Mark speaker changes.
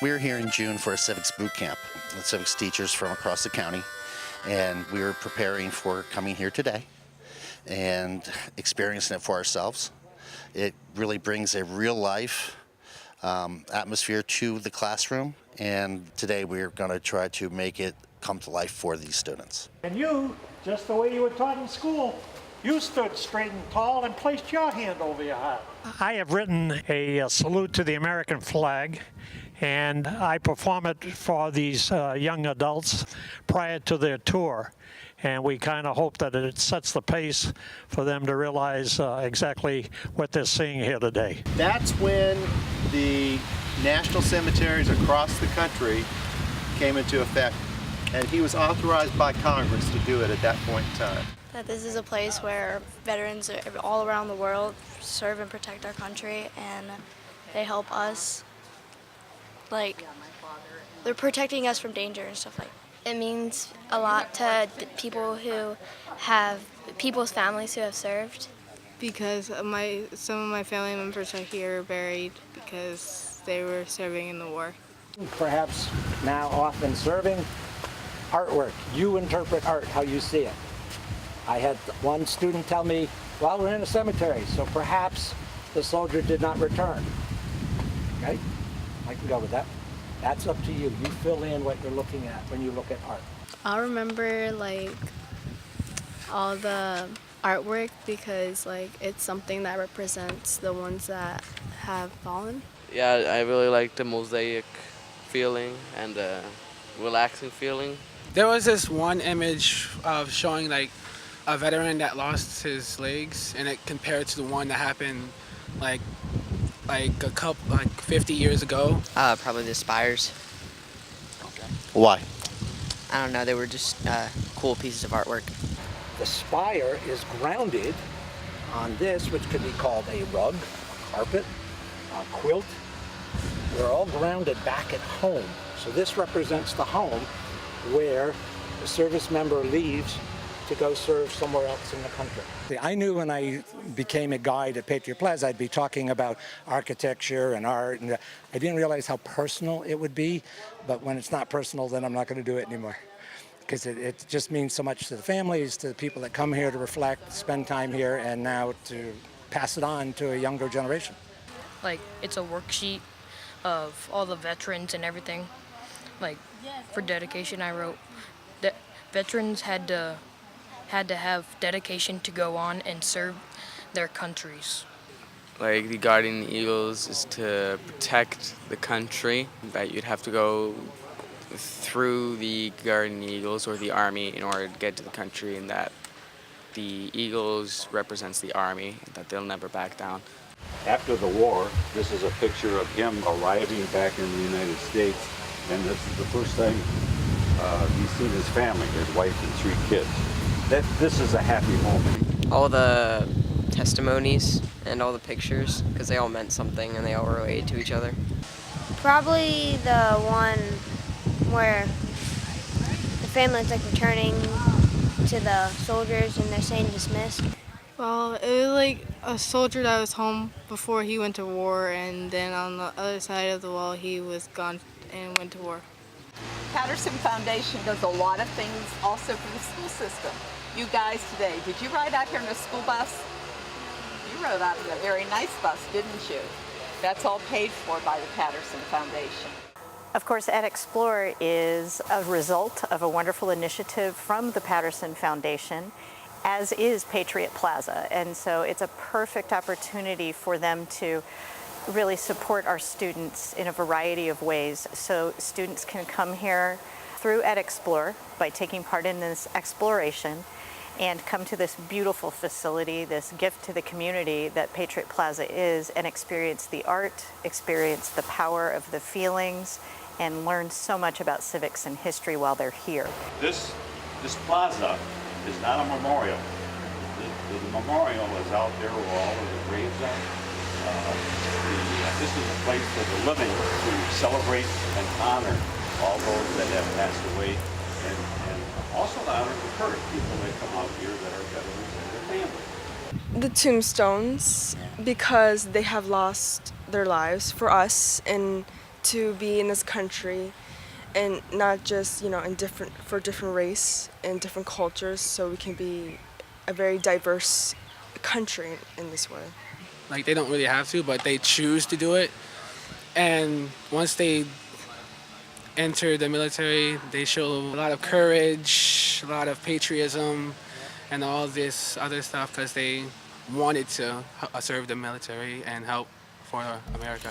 Speaker 1: We're here in June for a Civics bootcamp with Civics teachers from across the county, and we're preparing for coming here today and experiencing it for ourselves. It really brings a real life atmosphere to the classroom, and today we're going to try to make it come to life for these students.
Speaker 2: And you, just the way you were taught in school, you stood straight and tall and placed your hand over your heart. I have written a salute to the American flag, and I perform it for these young adults prior to their tour. And we kind of hope that it sets the pace for them to realize exactly what they're seeing here today.
Speaker 3: That's when the national cemeteries across the country came into effect, and he was authorized by Congress to do it at that point in time.
Speaker 4: That this is a place where veterans all around the world serve and protect our country, and they help us. Like, they're protecting us from danger and stuff like that.
Speaker 5: It means a lot to people who have, people's families who have served.
Speaker 6: Because some of my family members are here buried because they were serving in the war.
Speaker 2: Perhaps now often serving, artwork. You interpret art how you see it. I had one student tell me, well, we're in a cemetery, so perhaps the soldier did not return. Okay? I can go with that. That's up to you. You fill in what you're looking at when you look at art.
Speaker 6: I'll remember all the artwork because it's something that represents the ones that have fallen.
Speaker 7: Yeah, I really like the mosaic feeling and the relaxing feeling.
Speaker 8: There was this one image of showing a veteran that lost his legs, and it compared to the one that happened like 50 years ago.
Speaker 9: Probably the spires.
Speaker 1: Okay. Why?
Speaker 9: I don't know, they were just cool pieces of artwork.
Speaker 2: The spire is grounded on this, which could be called a rug, carpet, a quilt. We're all grounded back at home. So this represents the home where the service member leaves to go serve somewhere else in the country. I knew when I became a guide at Patriot Plaza, I'd be talking about architecture and art, and I didn't realize how personal it would be, but when it's not personal, then I'm not going to do it anymore. Because it just means so much to the families, to the people that come here to reflect, spend time here, and now to pass it on to a younger generation.
Speaker 10: It's a worksheet of all the veterans and everything. For dedication, I wrote that veterans had to have dedication to go on and serve their countries.
Speaker 7: The guardian eagles is to protect the country, that you'd have to go through the guardian eagles or the army in order to get to the country, and that the eagles represents the army, that they'll never back down.
Speaker 11: After the war, this is a picture of him arriving back in the United States, and this is the first time he's seen his family, his wife and 3 kids. This is a happy moment.
Speaker 9: All the testimonies and all the pictures, because they all meant something and they all related to each other.
Speaker 4: Probably the one where the family's returning to the soldiers and they're saying dismissed.
Speaker 6: Well, it was a soldier that was home before he went to war, and then on the other side of the wall he was gone and went to war.
Speaker 12: Patterson Foundation does a lot of things also for the school system. You guys today, did you ride out here in a school bus? You rode out in a very nice bus, didn't you? That's all paid for by the Patterson Foundation.
Speaker 13: Of course, EdExplore is a result of a wonderful initiative from the Patterson Foundation, as is Patriot Plaza. And so it's a perfect opportunity for them to really support our students in a variety of ways. So students can come here through EdExplore by taking part in this exploration and come to this beautiful facility, this gift to the community that Patriot Plaza is, and experience the art, experience the power of the feelings, and learn so much about civics and history while they're here.
Speaker 11: This plaza is not a memorial. The memorial is out there where all of the graves are. This is a place for the living to celebrate and honor all those that have passed away, and also to honor the current people that come out here that are veterans and their families.
Speaker 14: The tombstones, because they have lost their lives for us, and to be in this country, and not just for different race and different cultures, so we can be a very diverse country in this way.
Speaker 8: Like, they don't really have to, but they choose to do it. And once they enter the military, they show a lot of courage, a lot of patriotism, and all this other stuff because they wanted to serve the military and help for America.